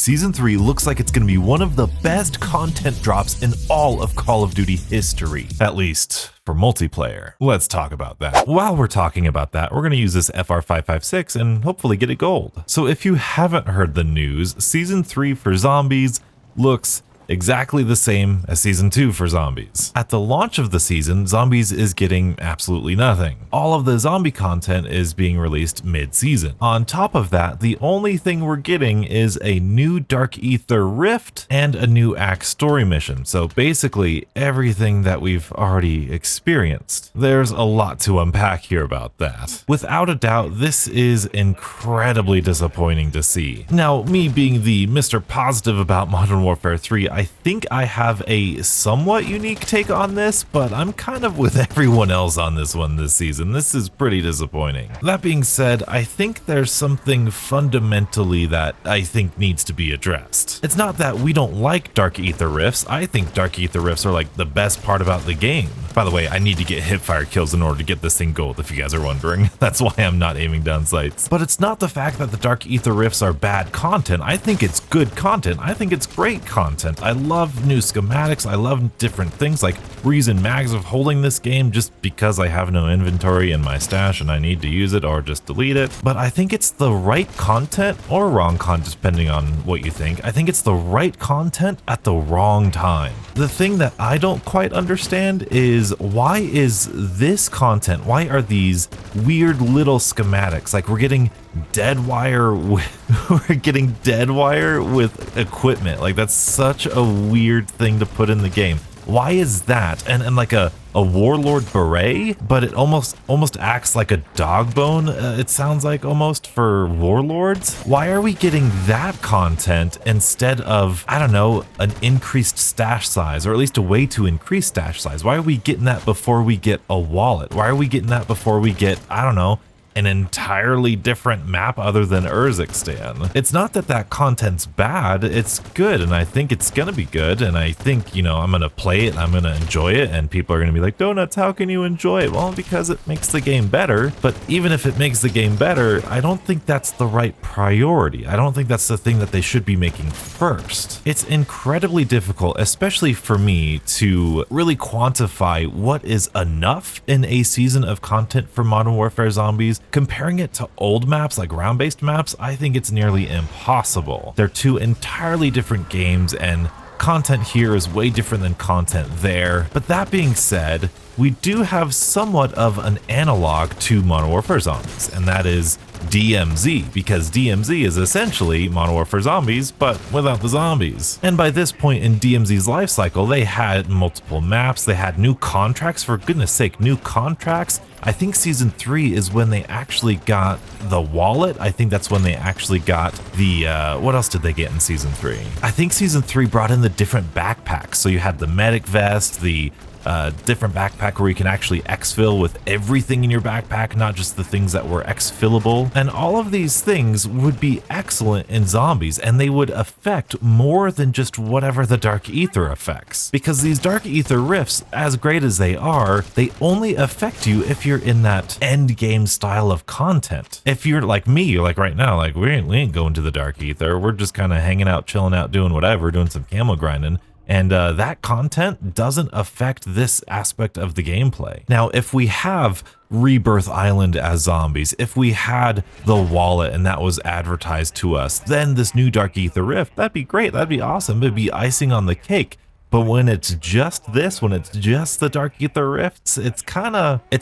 Season 3 looks like it's going to be one of the best content drops in all of Call of Duty history, at least for multiplayer. Let's talk about that. While we're talking about that, we're going to use this FR556 and hopefully get it gold. So if you haven't heard the news, Season 3 for Zombies looks exactly the same as Season 2 for Zombies. At the launch of the season, Zombies is getting absolutely nothing. All of the zombie content is being released mid-season. On top of that, the only thing we're getting is a new Dark Aether Rift and a new Axe story mission. So basically everything that we've already experienced. There's a lot to unpack here about that. Without a doubt, this is incredibly disappointing to see. Now, me being the Mr. Positive about Modern Warfare 3, I think I have a somewhat unique take on this, but I'm kind of with everyone else on this one this season. This is pretty disappointing. That being said, I think there's something fundamentally that I think needs to be addressed. It's not that we don't like Dark Aether Rifts. I think Dark Aether Rifts are like the best part about the game. By the way, I need to get hipfire kills in order to get this thing gold, if you guys are wondering. That's why I'm not aiming down sights. But it's not the fact that the Dark Aether Rifts are bad content. I think it's good content. I think it's great content. I love new schematics. I love different things like reason mags of holding this game just because I have no inventory in my stash and I need to use it or just delete it. But I think it's the right content or wrong content, depending on what you think. I think it's the right content at the wrong time. The thing that I don't quite understand is why is this content, why are these weird little schematics, like we're getting dead wire with equipment. Like that's such a weird thing to put in the game. Why is that? And like a warlord beret, but it almost acts like a dog bone, it sounds like, almost, for warlords. Why are we getting that content instead of, I don't know, an increased stash size, or at least a way to increase stash size? Why are we getting that before we get a wallet? Why are we getting that before we get, I don't know, an entirely different map other than Urzikstan? It's not that that content's bad, it's good, and I think it's gonna be good, and I think, you know, I'm gonna play it, and I'm gonna enjoy it, and people are gonna be like, Donuts, how can you enjoy it? Well, because it makes the game better, but even if it makes the game better, I don't think that's the right priority. I don't think that's the thing that they should be making first. It's incredibly difficult, especially for me, to really quantify what is enough in a season of content for Modern Warfare Zombies. Comparing it to old maps like round-based maps, I think it's nearly impossible. They're two entirely different games, and content here is way different than content there. But that being said, we do have somewhat of an analog to Modern Warfare Zombies, and that is DMZ, because DMZ is essentially Modern Warfare Zombies, but without the zombies. And by this point in DMZ's life cycle, they had multiple maps, they had new contracts, for goodness sake, new contracts. I think Season 3 is when they actually got the wallet. I think that's when they actually got the, what else did they get in Season 3? I think Season 3 brought in the different backpacks. So you had the medic vest, the different backpack where you can actually exfil with everything in your backpack, not just the things that were exfillable. And all of these things would be excellent in Zombies, and they would affect more than just whatever the Dark Aether affects. Because these Dark Aether Rifts, as great as they are, they only affect you if you're in that end game style of content. If you're like me, you're like right now, like we ain't going to the Dark Aether, we're just kind of hanging out, chilling out, doing whatever, doing some camel grinding. And that content doesn't affect this aspect of the gameplay. Now, if we have Rebirth Island as Zombies, if we had the wallet and that was advertised to us, then this new Dark Aether Rift, that'd be great, that'd be awesome, it'd be icing on the cake. But when it's just this, when it's just the Dark Aether Rifts, it's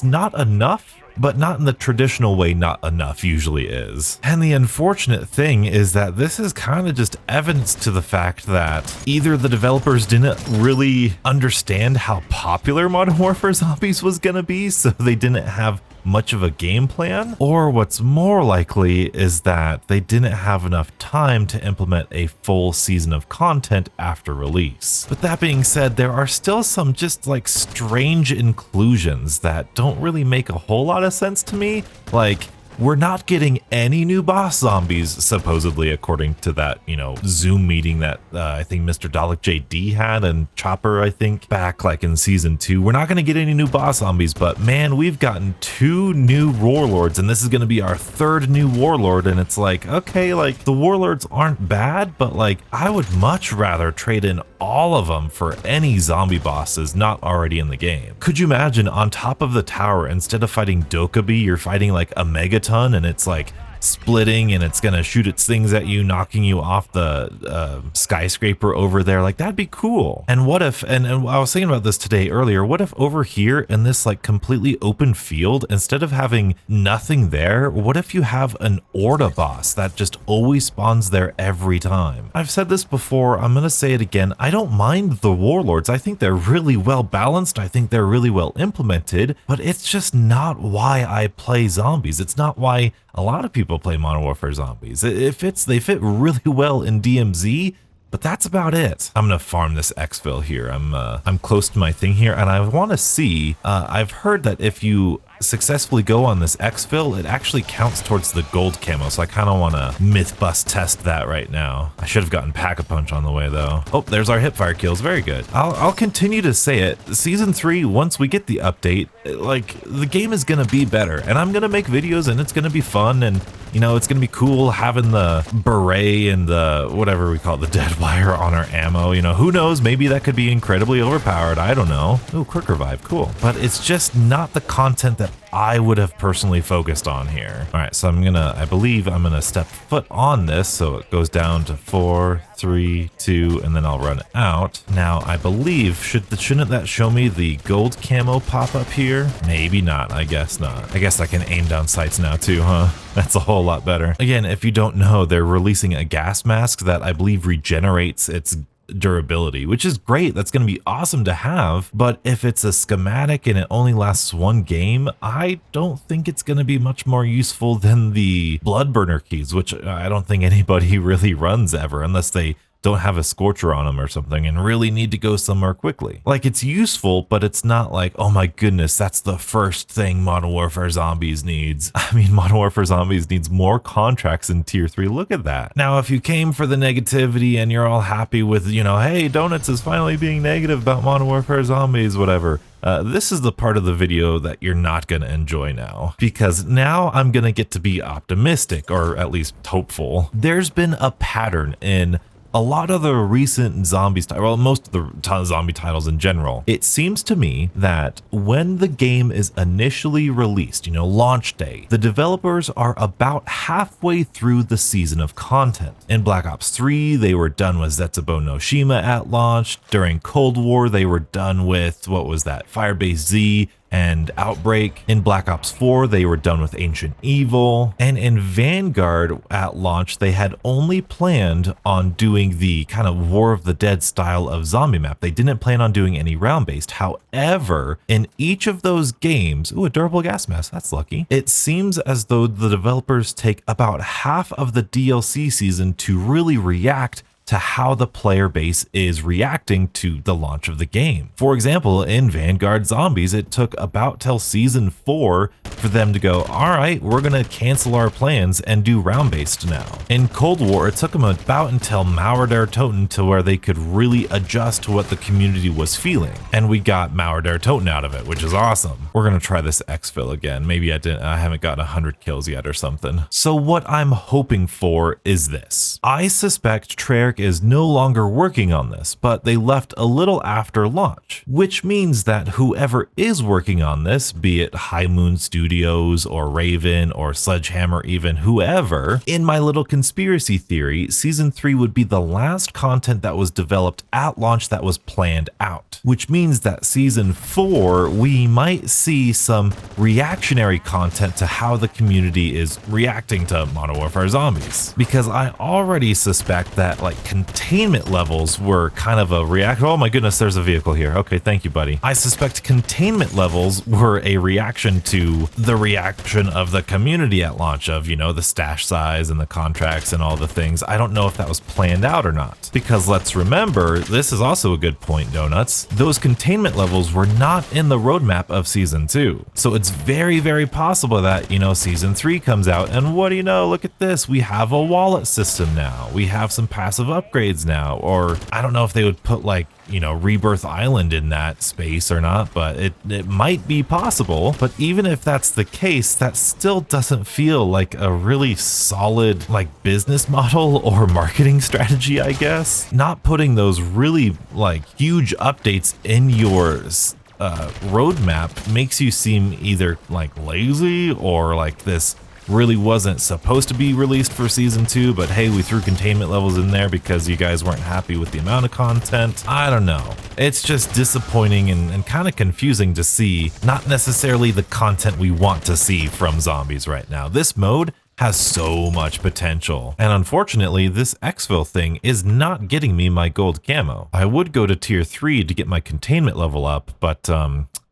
not enough. But not in the traditional way not enough usually is. And the unfortunate thing is that this is kind of just evidence to the fact that either the developers didn't really understand how popular Modern Warfare Zombies was gonna be, so they didn't have much of a game plan, or what's more likely is that they didn't have enough time to implement a full season of content after release. But that being said, there are still some just like strange inclusions that don't really make a whole lot of sense to me. Like, we're not getting any new boss zombies, supposedly, according to that, you know, Zoom meeting that I think Mr. Dalek JD had and Chopper, I think, back like in season 2. We're not going to get any new boss zombies, but man, we've gotten 2 new warlords, and this is going to be our 3rd new warlord. And it's like, okay, like the warlords aren't bad, but like I would much rather trade in all of them for any zombie bosses not already in the game. Could you imagine on top of the tower, instead of fighting Dokkaebi, you're fighting like a megaton, and it's like splitting and it's gonna shoot its things at you, knocking you off the skyscraper over there? Like, that'd be cool. And what if, and I was thinking about this today earlier, what if over here in this like completely open field, instead of having nothing there, what if you have an Orda boss that just always spawns there every time? I've said this before, I'm gonna say it again, I don't mind the warlords. I think they're really well balanced, I think they're really well implemented, but it's just not why I play zombies. It's not why a lot of people play Modern Warfare Zombies. They fit really well in DMZ, but that's about it. I'm gonna farm this exfil here. I'm close to my thing here, and I want to see. I've heard that if you successfully go on this exfil, it actually counts towards the gold camo, so I kind of want to myth bust test that right now. I should have gotten Pack-a-Punch on the way though. Oh, there's our hipfire kills. Very good. I'll continue to say it. Season 3, once we get the update, like the game is gonna be better, and I'm gonna make videos, and it's gonna be fun, and you know, it's gonna be cool having the beret and the whatever we call it, the dead wire on our ammo. You know, who knows, maybe that could be incredibly overpowered. I don't know. Oh, quick revive, cool. But it's just not the content that I would have personally focused on here. All right, so I believe I'm gonna step foot on this, so it goes down to 4, 3, 2, and then I'll run out. Now, I believe, shouldn't that show me the gold camo pop up here? Maybe not, I guess not. I guess I can aim down sights now too, huh? That's a whole lot better. Again, if you don't know, they're releasing a gas mask that I believe regenerates its durability, which is great. That's going to be awesome to have. But if it's a schematic and it only lasts 1 game, I don't think it's going to be much more useful than the blood burner keys, which I don't think anybody really runs ever, unless they don't have a scorcher on them or something and really need to go somewhere quickly. Like, it's useful, but it's not like, oh my goodness, that's the first thing Modern Warfare Zombies needs. I mean, Modern Warfare Zombies needs more contracts in tier 3. Look at that. Now, if you came for the negativity and you're all happy with, you know, hey, Donuts is finally being negative about Modern Warfare Zombies, whatever, this is the part of the video that you're not going to enjoy now, because now I'm going to get to be optimistic, or at least hopeful. There's been a pattern in a lot of the recent zombies, well, most of the zombie titles in general. It seems to me that when the game is initially released, you know, launch day, the developers are about halfway through the season of content. In Black Ops 3, they were done with Zetsubo no Shima at launch. During Cold War, they were done with, what was that, Firebase Z and Outbreak. In Black Ops 4, they were done with Ancient Evil. And in Vanguard at launch, they had only planned on doing the kind of War of the Dead style of zombie map. They didn't plan on doing any round-based. However, in each of those games, ooh, a durable gas mask, that's lucky. It seems as though the developers take about half of the DLC season to really react to how the player base is reacting to the launch of the game. For example, in Vanguard Zombies, it took about till season 4 for them to go, all right, we're gonna cancel our plans and do round-based now. In Cold War, it took them about until Mauer der Toten to where they could really adjust to what the community was feeling. And we got Mauer der Toten out of it, which is awesome. We're gonna try this exfil again. Maybe I haven't gotten 100 kills yet or something. So what I'm hoping for is this. I suspect Treyarch is no longer working on this, but they left a little after launch, which means that whoever is working on this, be it High Moon Studios or Raven or Sledgehammer, even whoever, in my little conspiracy theory, season 3 would be the last content that was developed at launch that was planned out, which means that season 4, we might see some reactionary content to how the community is reacting to Modern Warfare Zombies, because I already suspect that like containment levels were kind of a reaction. Oh my goodness, there's a vehicle here. Okay, thank you, buddy. I suspect containment levels were a reaction to the reaction of the community at launch of, you know, the stash size and the contracts and all the things. I don't know if that was planned out or not, because let's remember, this is also a good point, Donuts. Those containment levels were not in the roadmap of season 2. So it's very, very possible that, you know, season 3 comes out and what do you know, look at this, we have a wallet system now. We have some passive upgrades now, or I don't know if they would put like, you know, Rebirth Island in that space or not, but it might be possible. But even if that's the case, that still doesn't feel like a really solid like business model or marketing strategy, I guess. Not putting those really like huge updates in yours roadmap makes you seem either like lazy or like this really wasn't supposed to be released for season 2, but hey, we threw containment levels in there because you guys weren't happy with the amount of content. I don't know. It's just disappointing and kind of confusing to see, not necessarily the content we want to see from zombies right now. This mode has so much potential, and unfortunately this exfil thing is not getting me my gold camo. I would go to tier 3 to get my containment level up, but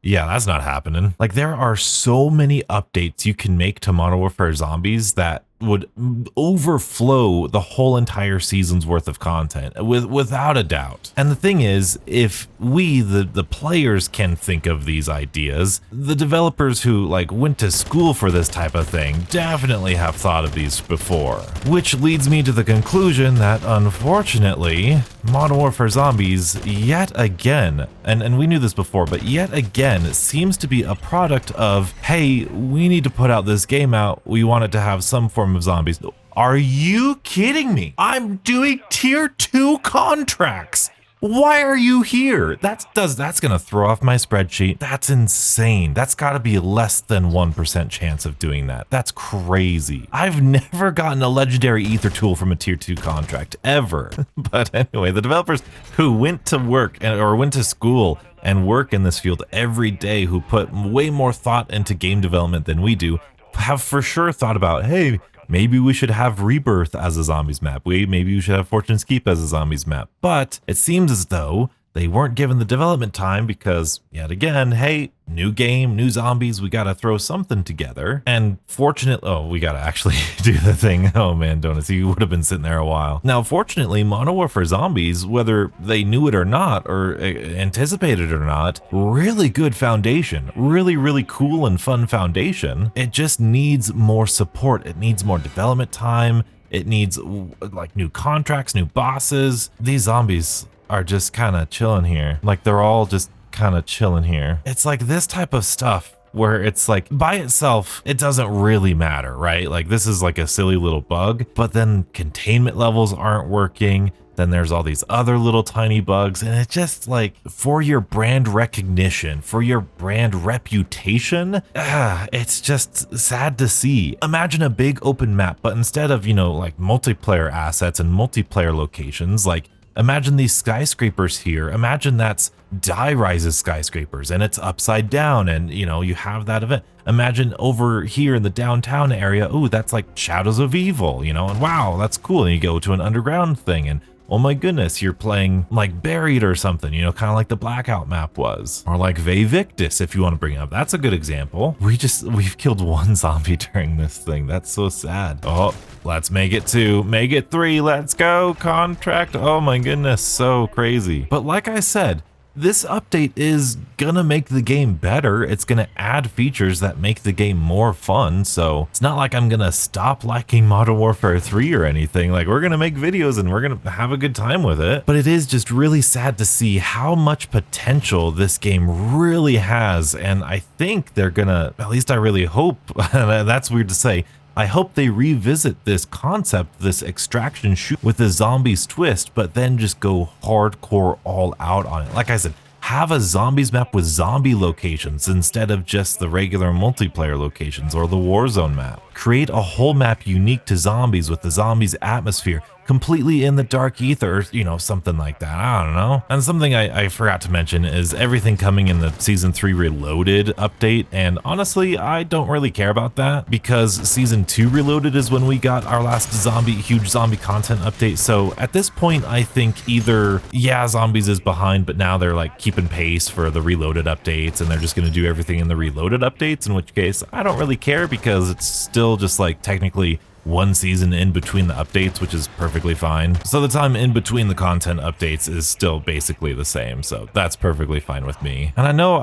yeah, that's not happening. Like, there are so many updates you can make to Modern Warfare Zombies that would overflow the whole entire season's worth of content without a doubt. And the thing is, if we, the players, can think of these ideas, the developers who like went to school for this type of thing definitely have thought of these before. Which leads me to the conclusion that unfortunately, Modern Warfare Zombies yet again, and we knew this before, but yet again, it seems to be a product of, hey, we need to put out this game out, we want it to have some form of zombies. Are you kidding me? I'm doing tier 2 contracts. Why are you here? That's gonna throw off my spreadsheet. That's insane. That's gotta be less than 1% chance of doing that. That's crazy. I've never gotten a legendary ether tool from a tier 2 contract, ever. But anyway, the developers who went to work or went to school and work in this field every day, who put way more thought into game development than we do, have for sure thought about, hey, maybe we should have Rebirth as a zombies map. Maybe we should have Fortune's Keep as a zombies map. But it seems as though they weren't given the development time because, yet again, hey, new game, new zombies, we gotta throw something together. And we gotta actually do the thing. Oh man, Donuts, you would have been sitting there a while. Now, fortunately, Modern Warfare Zombies, whether they knew it or not, or anticipated it or not, really good foundation. Really, really cool and fun foundation. It just needs more support. It needs more development time. It needs like new contracts, new bosses. These zombies are just kind of chilling here. Like, they're all just kind of chilling here. It's like this type of stuff where it's like, by itself, it doesn't really matter, right? Like, this is like a silly little bug, but then containment levels aren't working. Then there's all these other little tiny bugs, and it's just like, for your brand recognition, for your brand reputation, it's just sad to see. Imagine a big open map, but instead of, you know, like multiplayer assets and multiplayer locations, like, imagine these skyscrapers here. Imagine that's Die Rise's skyscrapers and it's upside down, and you know, you have that event. Imagine over here in the downtown area, oh, that's like Shadows of Evil, you know, and wow, that's cool. And you go to an underground thing and oh my goodness, you're playing like Buried or something, you know, kind of like the Blackout map was. Or like Ve Victis, if you want to bring it up. That's a good example. We've killed one zombie during this thing. That's so sad. Oh, let's make it 2, make it 3, let's go, contract. Oh my goodness, so crazy. But like I said, this update is gonna make the game better. It's gonna add features that make the game more fun. So it's not like I'm gonna stop liking Modern Warfare 3 or anything. Like, we're gonna make videos and we're gonna have a good time with it. But it is just really sad to see how much potential this game really has. And I think they're gonna, at least I really hope, that's weird to say, I hope they revisit this concept, this extraction shoot with a zombies twist, but then just go hardcore all out on it. Like I said, have a zombies map with zombie locations instead of just the regular multiplayer locations or the Warzone map. Create a whole map unique to zombies with the zombies atmosphere. completely in the dark ether, you know, something like that. I don't know. And something I forgot to mention is everything coming in the Season 3 Reloaded update, and honestly, I don't really care about that because Season 2 Reloaded is when we got our last huge zombie content update. So at this point, I think either, yeah, Zombies is behind, but now they're like keeping pace for the Reloaded updates and they're just going to do everything in the Reloaded updates, in which case I don't really care because it's still just like technically one season in between the updates, which is perfectly fine. So the time in between the content updates is still basically the same, so that's perfectly fine with me. And I know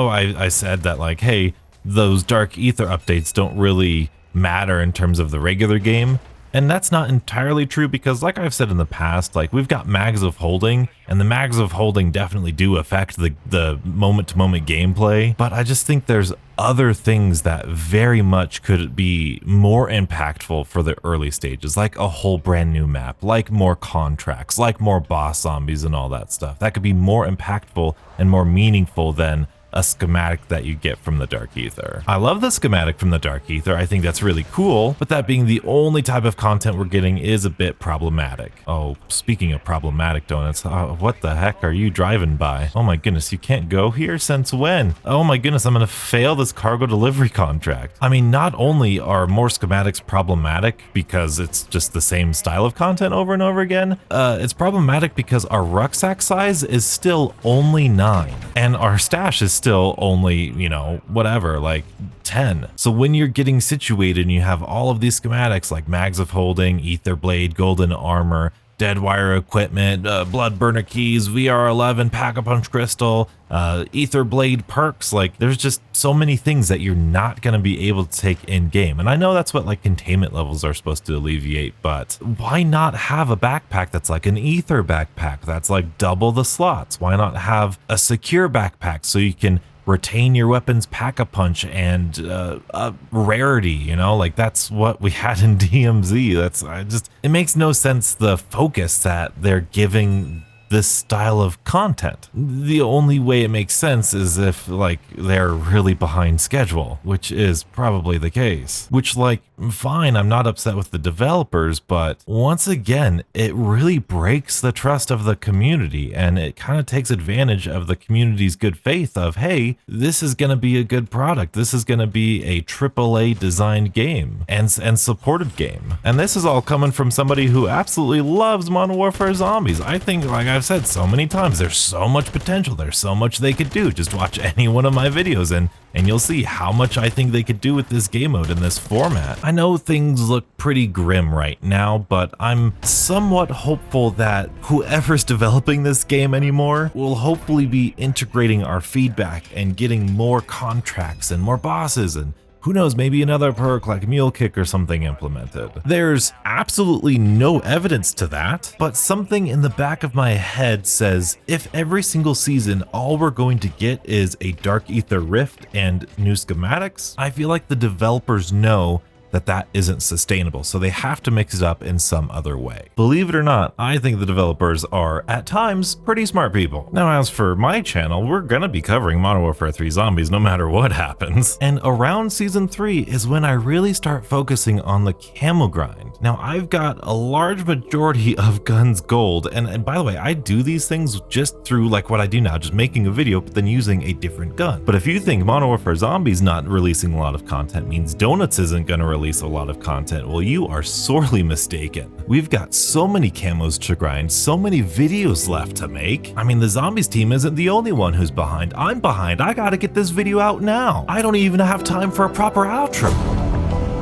I said that like, hey, those Dark Ether updates don't really matter in terms of the regular game, and that's not entirely true because like I've said in the past, like we've got mags of holding, and the mags of holding definitely do affect the moment-to-moment gameplay, but I just think there's other things that very much could be more impactful for the early stages, like a whole brand new map, like more contracts, like more boss zombies and all that stuff. That could be more impactful and more meaningful than a schematic that you get from the Dark Ether. I love the schematic from the Dark Ether. I think that's really cool, but that being the only type of content we're getting is a bit problematic. Oh, speaking of problematic, Donuts, what the heck are you driving by? Oh my goodness, you can't go here? Since when? Oh my goodness, I'm gonna fail this cargo delivery contract. I mean, not only are more schematics problematic because it's just the same style of content over and over again, it's problematic because our rucksack size is still only 9, and our stash is still only, you know, whatever, like 10. So when you're getting situated and you have all of these schematics like mags of holding, ether blade, golden armor, dead wire equipment, blood burner keys, VR11, pack-a-punch crystal, ether blade perks, like there's just so many things that you're not going to be able to take in game. And I know that's what like containment levels are supposed to alleviate, but why not have a backpack that's like an ether backpack that's like double the slots? Why not have a secure backpack so you can retain your weapons pack-a-punch and rarity, you know, like that's what we had in DMZ. It makes no sense the focus that they're giving this style of content. The only way it makes sense is if like they're really behind schedule, which is probably the case. Which, like, fine, I'm not upset with the developers, but once again, it really breaks the trust of the community, and it kind of takes advantage of the community's good faith of, hey, this is going to be a good product. This is going to be a AAA designed game and supported game. And this is all coming from somebody who absolutely loves Modern Warfare Zombies. I think, like I've said so many times, there's so much potential. There's so much they could do. Just watch any one of my videos and you'll see how much I think they could do with this game mode in this format. I know things look pretty grim right now, but I'm somewhat hopeful that whoever's developing this game anymore will hopefully be integrating our feedback and getting more contracts and more bosses and who knows, maybe another perk like Mule Kick or something implemented. There's absolutely no evidence to that, but something in the back of my head says if every single season all we're going to get is a Dark Ether Rift and new schematics, I feel like the developers know that isn't sustainable, so they have to mix it up in some other way. Believe it or not, I think the developers are, at times, pretty smart people. Now, as for my channel, we're gonna be covering Modern Warfare 3 Zombies no matter what happens. And around Season 3 is when I really start focusing on the camo grind. Now, I've got a large majority of guns gold, and by the way, I do these things just through like what I do now, just making a video, but then using a different gun. But if you think Modern Warfare Zombies not releasing a lot of content means Donuts isn't gonna release a lot of content, well, you are sorely mistaken. We've got so many camos to grind, so many videos left to make. I mean, the Zombies team isn't the only one who's behind. I'm behind. I gotta get this video out now. I don't even have time for a proper outro.